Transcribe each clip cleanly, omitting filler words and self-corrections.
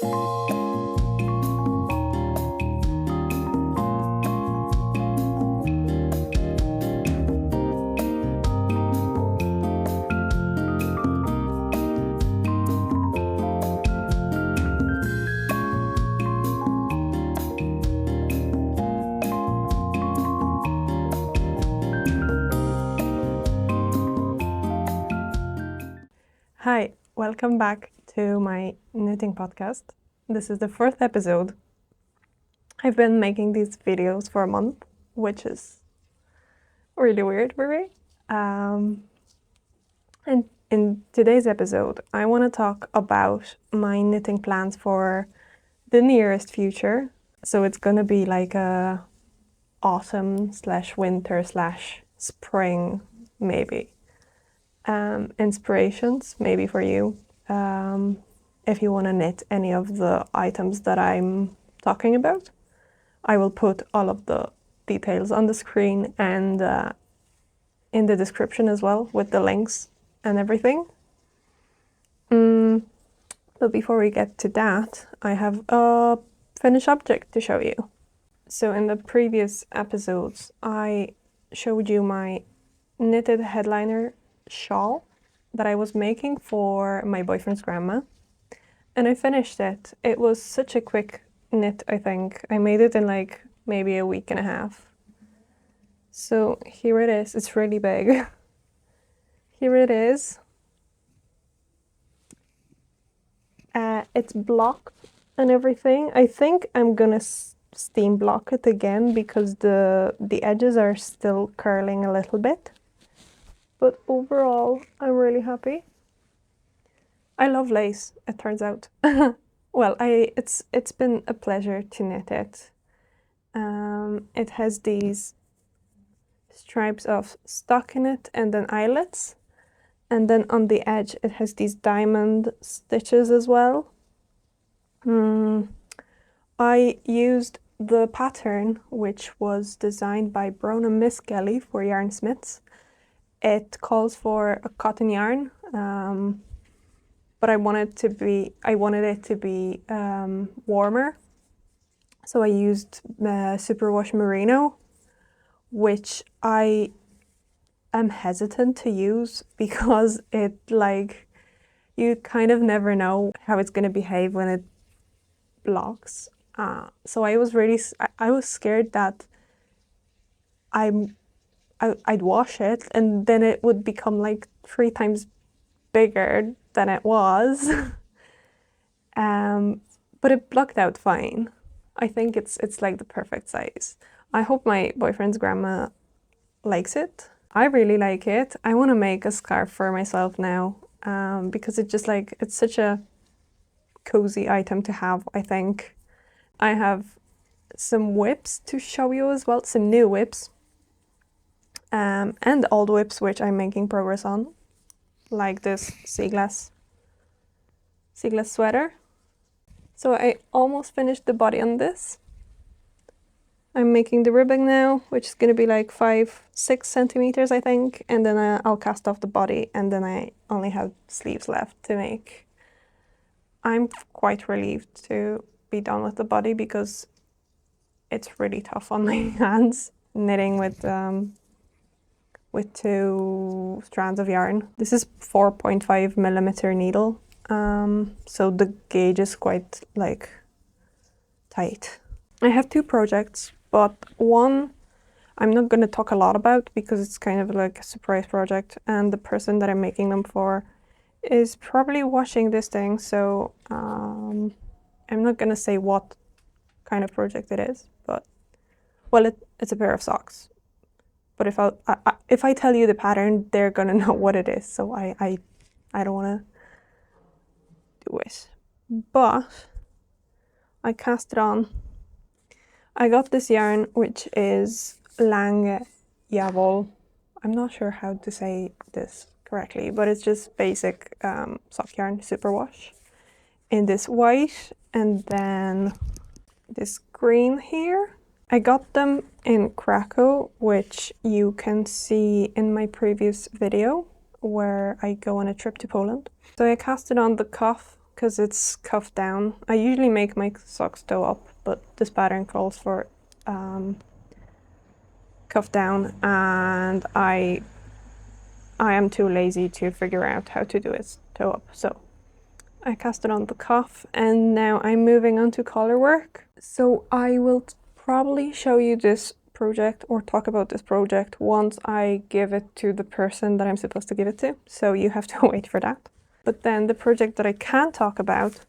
Hi, welcome back to my knitting podcast. This is the fourth episode. I've been making these videos for a month, which is really weird for me. And in today's episode, I want to talk about my knitting plans for the nearest future. So it's going to be like a autumn/winter/spring, maybe. Inspirations maybe for you if you want to knit any of the items that I'm talking about. I will put all of the details on the screen and in the description as well with the links and everything. But before we get to that, I have a finished object to show you. So in the previous episodes I showed you my knitted headliner shawl that I was making for my boyfriend's grandma, and I finished it. It was such a quick knit, I think. I made it in like maybe a week and a half. So here it is. It's really big. Here it is. It's blocked and everything. I think I'm gonna steam block it again because the edges are still curling a little bit. But overall, I'm really happy. I love lace, it turns out. Well, it's been a pleasure to knit it. It has these stripes of stockinette and then eyelets. And then on the edge, it has these diamond stitches as well. I used the pattern, which was designed by Bronagh Miskely for Yarn Smiths. It calls for a cotton yarn, but I wanted it to be warmer. So I used Superwash merino, which I am hesitant to use because it you kind of never know how it's going to behave when it blocks. So I was scared that I'd wash it and then it would become like 3 times bigger than it was. But it blocked out fine. I think it's like the perfect size. I hope my boyfriend's grandma likes it. I really like it. I want to make a scarf for myself now because it's such a cozy item to have, I think. I have some whips to show you as well, some new whips. And old whips which I'm making progress on, like this sea glass sweater. So I almost finished the body on this. I'm making the ribbing now, which is going to be like 5-6 centimeters, I think, and then I'll cast off the body, and then I only have sleeves left to make. I'm quite relieved to be done with the body because it's really tough on my hands knitting with 2 strands of yarn. This is 4.5 millimeter needle, so the gauge is quite tight. I have 2 projects, but one I'm not going to talk a lot about because it's kind of like a surprise project, and the person that I'm making them for is probably watching this thing, so I'm not going to say what kind of project it is, but well, it's a pair of socks. But if I tell you the pattern, they're gonna know what it is. So I don't wanna do it. But I cast it on. I got this yarn, which is Yarns Jawoll. I'm not sure how to say this correctly, but it's just basic sock yarn superwash in this white and then this green here. I got them in Krakow, which you can see in my previous video where I go on a trip to Poland. So I cast it on the cuff because it's cuffed down. I usually make my socks toe up, but this pattern calls for cuff down, and I am too lazy to figure out how to do it toe up. So I cast it on the cuff, and now I'm moving on to collar work. So I will probably show you this project or talk about this project once I give it to the person that I'm supposed to give it to. So you have to wait for that. But then the project that I can talk about,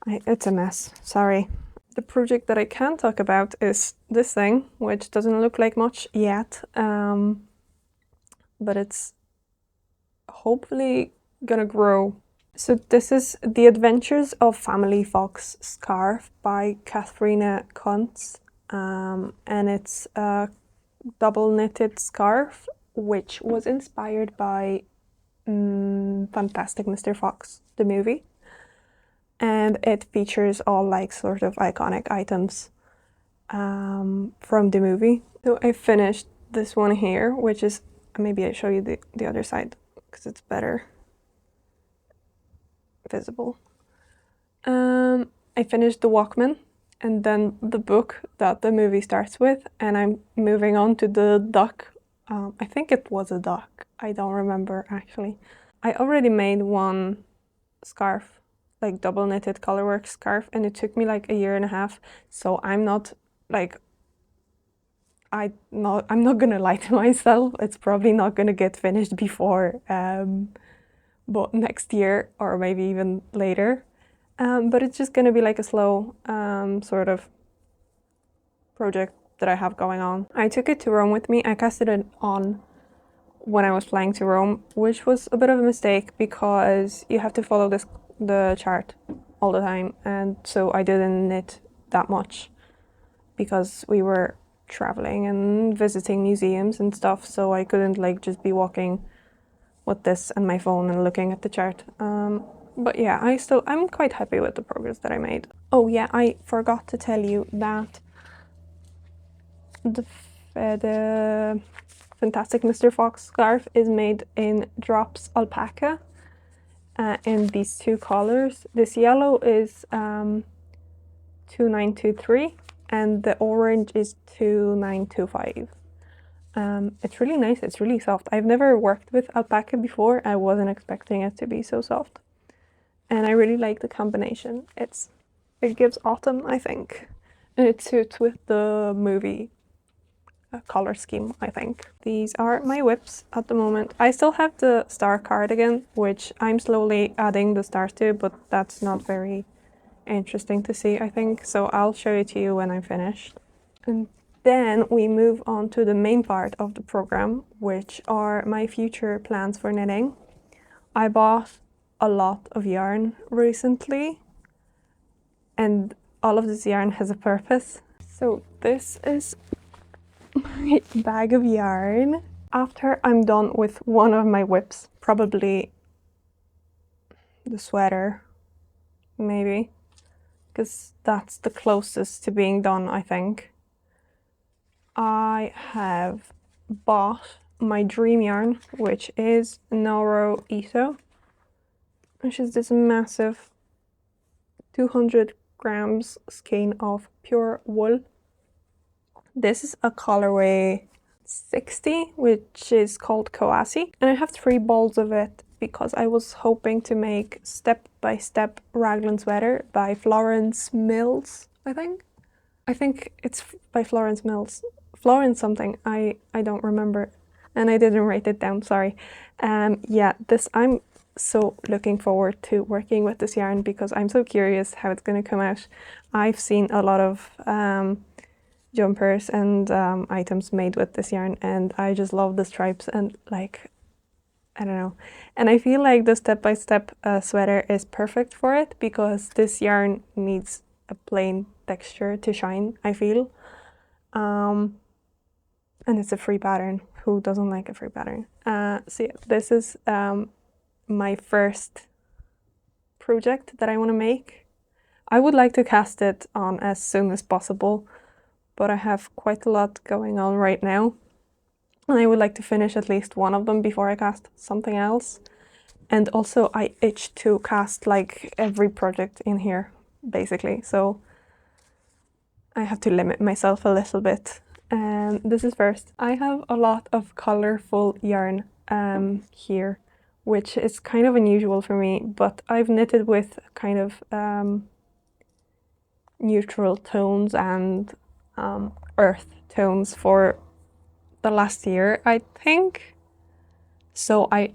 it's a mess, sorry. The project that I can talk about is this thing, which doesn't look like much yet, but it's hopefully gonna grow. So this is The Adventures of Family Fox scarf by Katharina Kuntz, and it's a double knitted scarf which was inspired by Fantastic Mr. Fox, the movie, and it features all like sort of iconic items from the movie. So I finished this one here, which is, maybe I show you the other side because it's better visible. I finished the Walkman and then the book that the movie starts with, and I'm moving on to the duck. I think it was a duck, I don't remember actually. I already made one scarf, like double knitted colorwork scarf, and it took me like 1.5 years, so I'm not like, I'm not gonna lie to myself, it's probably not gonna get finished before but next year or maybe even later. But it's just gonna be like a slow sort of project that I have going on. I took it to Rome with me. I casted it on when I was flying to Rome, which was a bit of a mistake because you have to follow the chart all the time, and so I didn't knit that much because we were traveling and visiting museums and stuff, so I couldn't like just be walking with this and my phone and looking at the chart. But yeah, I'm quite happy with the progress that I made. Oh yeah, I forgot to tell you that the Fantastic Mr. Fox scarf is made in Drops Alpaca in these two colors. This yellow is 2923 and the orange is 2925. It's really nice, it's really soft. I've never worked with alpaca before. I wasn't expecting it to be so soft. And I really like the combination. It gives autumn, I think. And it suits with the movie color scheme, I think. These are my whips at the moment. I still have the star cardigan, which I'm slowly adding the stars to, but that's not very interesting to see, I think. So I'll show it to you when I'm finished. And then we move on to the main part of the program, which are my future plans for knitting. I bought a lot of yarn recently, and all of this yarn has a purpose. So this is my bag of yarn. After I'm done with one of my whips, probably the sweater, maybe, because that's the closest to being done, I think. I have bought my dream yarn, which is Noro Ito, which is this massive 200 grams skein of pure wool. This is a colorway 60, which is called Koasi, and I have 3 balls of it because I was hoping to make step-by-step raglan sweater by Florence Mills, I think. I think it's by Florence Mills. Florence something, I don't remember, and I didn't write it down, sorry. Yeah, I'm so looking forward to working with this yarn because I'm so curious how it's going to come out. I've seen a lot of jumpers and items made with this yarn, and I just love the stripes and like, I don't know. And I feel like the step-by-step sweater is perfect for it because this yarn needs a plain texture to shine, I feel. And it's a free pattern. Who doesn't like a free pattern? So yeah, this is my first project that I want to make. I would like to cast it on as soon as possible, but I have quite a lot going on right now. And I would like to finish at least one of them before I cast something else. And also I itch to cast like every project in here, basically. So I have to limit myself a little bit. And this is first. I have a lot of colorful yarn here, which is kind of unusual for me, but I've knitted with kind of neutral tones and earth tones for the last year, I think. So I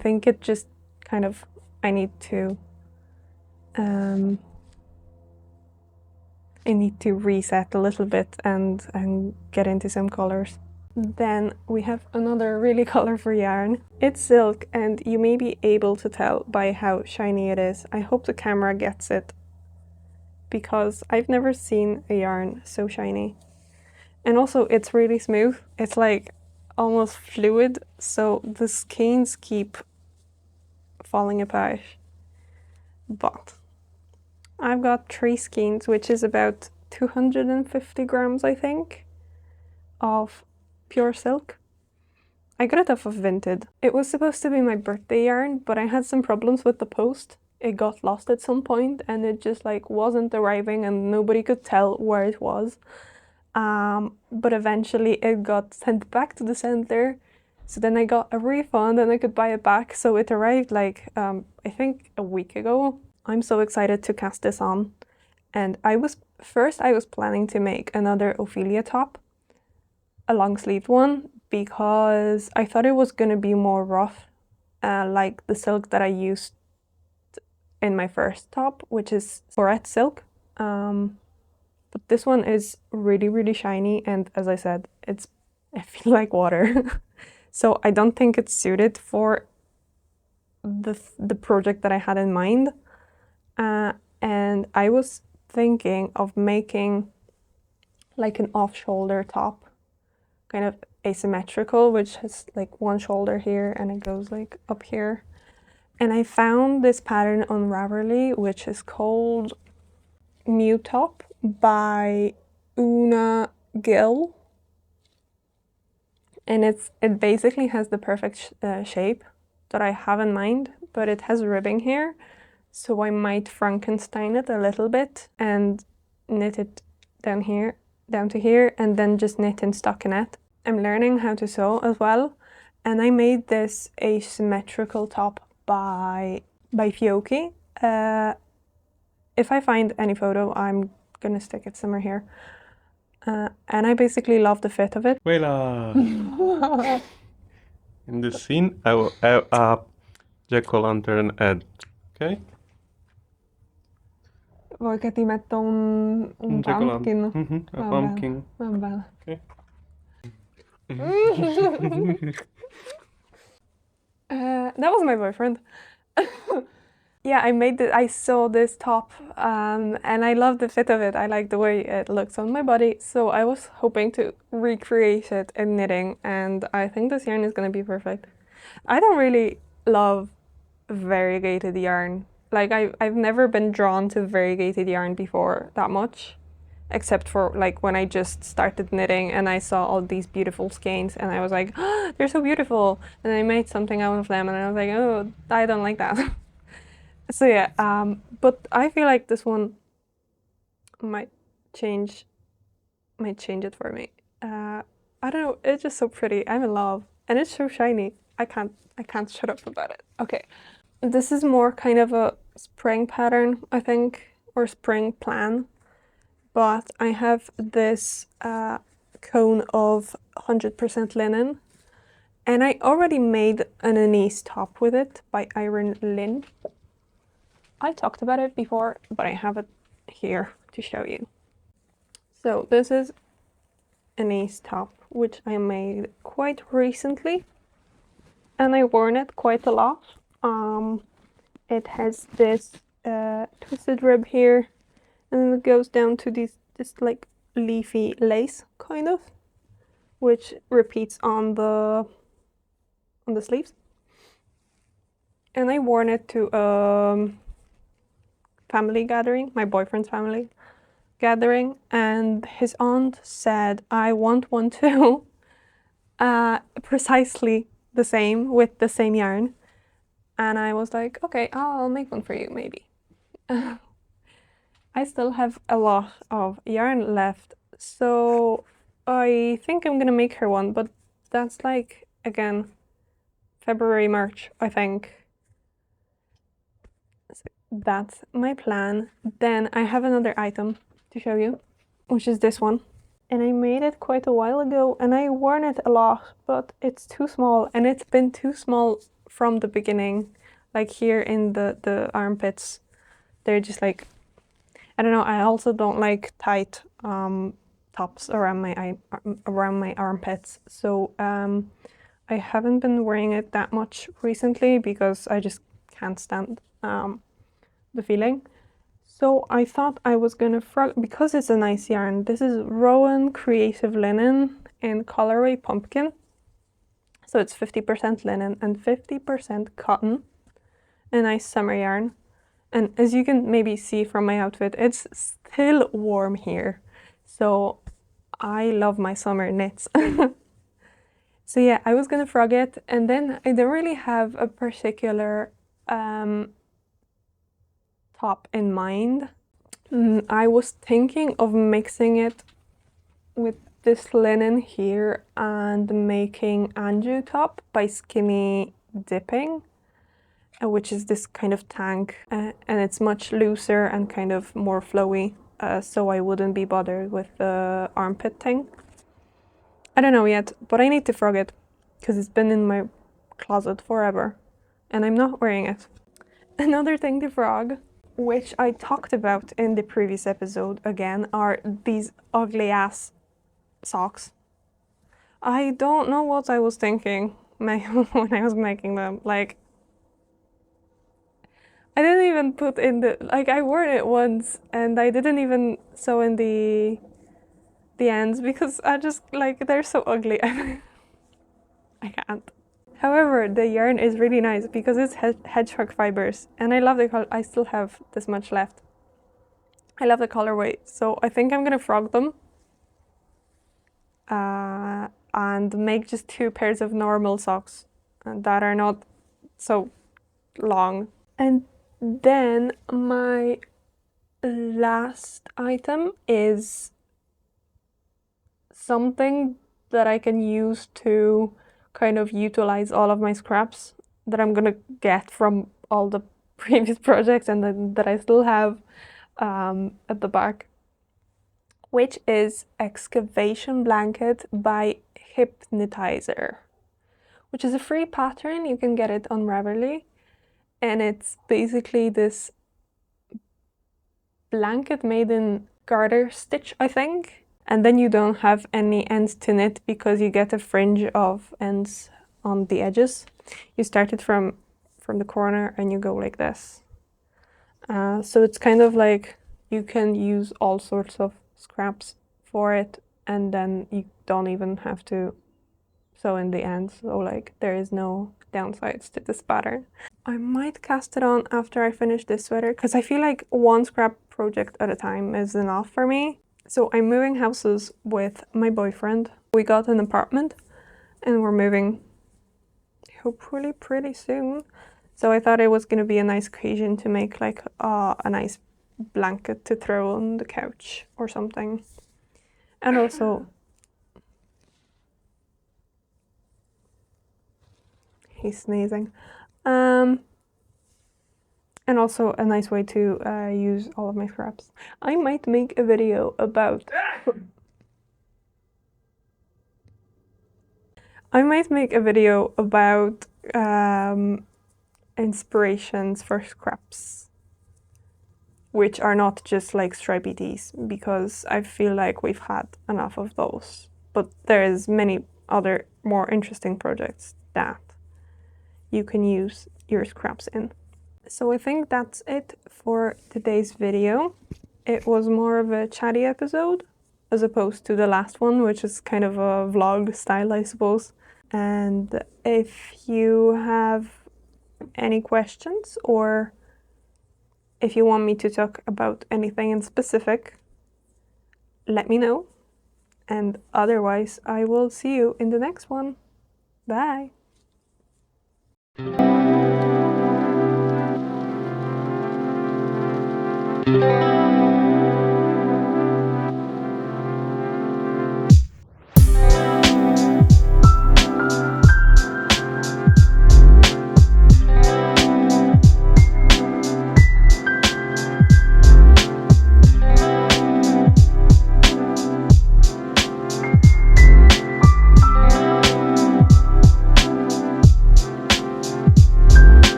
think it just kind of, I need to reset a little bit and get into some colors. Then we have another really colorful yarn. It's silk, and you may be able to tell by how shiny it is. I hope the camera gets it, because I've never seen a yarn so shiny. And also it's really smooth. It's like almost fluid, so the skeins keep falling apart. But I've got 3 skeins, which is about 250 grams, I think, of pure silk. I got it off of Vinted. It was supposed to be my birthday yarn, but I had some problems with the post. It got lost at some point and it just like wasn't arriving and nobody could tell where it was. But eventually it got sent back to the center. So then I got a refund and I could buy it back. So it arrived like, I think a week ago. I'm so excited to cast this on. And I was planning to make another Ophelia top, a long sleeved one, because I thought it was going to be more rough, like the silk that I used in my first top, which is Florence silk. But this one is really, really shiny, and as I said, I feel like water. So I don't think it's suited for the project that I had in mind. And I was thinking of making like an off-shoulder top, kind of asymmetrical, which has like one shoulder here and it goes like up here. And I found this pattern on Ravelry, which is called New Top by Una Gil. And it basically has the perfect shape that I have in mind, but it has ribbing here. So I might Frankenstein it a little bit and knit it down to here, and then just knit in stockinette. I'm learning how to sew as well, and I made this asymmetrical top by Fiocchi. If I find any photo, I'm gonna stick it somewhere here. And I basically love the fit of it. Voila! In this scene, I will have a jack-o'-lantern head, okay? Vuoi che ti metto un pumpkin? A pumpkin. Va bene. Okay. That was my boyfriend. Yeah, I saw this top and I love the fit of it. I like the way it looks on my body. So I was hoping to recreate it in knitting, and I think this yarn is going to be perfect. I don't really love variegated yarn. Like I've never been drawn to variegated yarn before that much, except for like when I just started knitting and I saw all these beautiful skeins and I was like, oh, they're so beautiful. And I made something out of them and I was like, oh, I don't like that. So yeah, but I feel like this one might change it for me. I don't know, it's just so pretty. I'm in love, and it's so shiny. I can't shut up about it. Okay, this is more kind of a spring pattern, I think, or spring plan. But I have this cone of 100% linen, and I already made an Anise top with it by Iron Lynn. I talked about it before, but I have it here to show you. So this is Anise top, which I made quite recently, and I worn it quite a lot. It has this twisted rib here, and then it goes down to this like leafy lace kind of, which repeats on the sleeves. And I worn it to family gathering, my boyfriend's family gathering, and his aunt said, I want one too. Precisely the same, with the same yarn. and I was like, okay, I'll make one for you maybe. I still have a lot of yarn left, so I think I'm gonna make her one, but that's like, again, February, March, I think. So that's my plan. Then I have another item to show you, which is this one. And I made it quite a while ago, and I worn it a lot, but it's too small, and it's been too small from the beginning. Like here in the armpits, they're just like, I don't know, I also don't like tight tops around my armpits. So I haven't been wearing it that much recently because I just can't stand the feeling. So I thought I was gonna because it's a nice yarn. This is Rowan Creative Linen in colorway pumpkin. So it's 50% linen and 50% cotton. A nice summer yarn. And as you can maybe see from my outfit, it's still warm here. So I love my summer knits. So yeah, I was gonna frog it, and then I don't really have a particular top in mind. I was thinking of mixing it with this linen here and making Anju top by Skinny Dipping, which is this kind of tank, and it's much looser and kind of more flowy, so I wouldn't be bothered with the armpit thing. I don't know yet, but I need to frog it because it's been in my closet forever and I'm not wearing it. Another thing to frog, which I talked about in the previous episode again, are these ugly ass socks. I don't know what I was thinking when I was making them. Like, I didn't even put in like, I wore it once and I didn't even sew in the ends because I just, like, they're so ugly. I can't. However, the yarn is really nice because it's hedgehog fibers, and I love the color. I still have this much left. I love the colorway, so I think I'm gonna frog them and make just 2 pairs of normal socks that are not so long. And then my last item is something that I can use to kind of utilize all of my scraps that I'm gonna get from all the previous projects and that I still have at the back, which is Excavation Blanket by Hypnotizer, which is a free pattern. You can get it on Ravelry, and it's basically this blanket made in garter stitch, I think. And then you don't have any ends to knit because you get a fringe of ends on the edges. You start it from the corner and you go like this. So it's kind of like you can use all sorts of scraps for it, and then you don't even have to sew in the ends. So like there is no downsides to this pattern. I might cast it on after I finish this sweater because I feel like one scrap project at a time is enough for me. So I'm moving houses with my boyfriend. We got an apartment and we're moving hopefully pretty soon. So I thought it was going to be a nice occasion to make like a nice blanket to throw on the couch or something. And also, he's sneezing. And also a nice way to use all of my scraps. I might make a video about... inspirations for scraps, which are not just like stripy tees, because I feel like we've had enough of those. But there's many other more interesting projects that you can use your scraps in. So I think that's it for today's video. It was more of a chatty episode as opposed to the last one, which is kind of a vlog style, I suppose. And if you have any questions, or if you want me to talk about anything in specific, let me know. And otherwise, I will see you in the next one. Bye!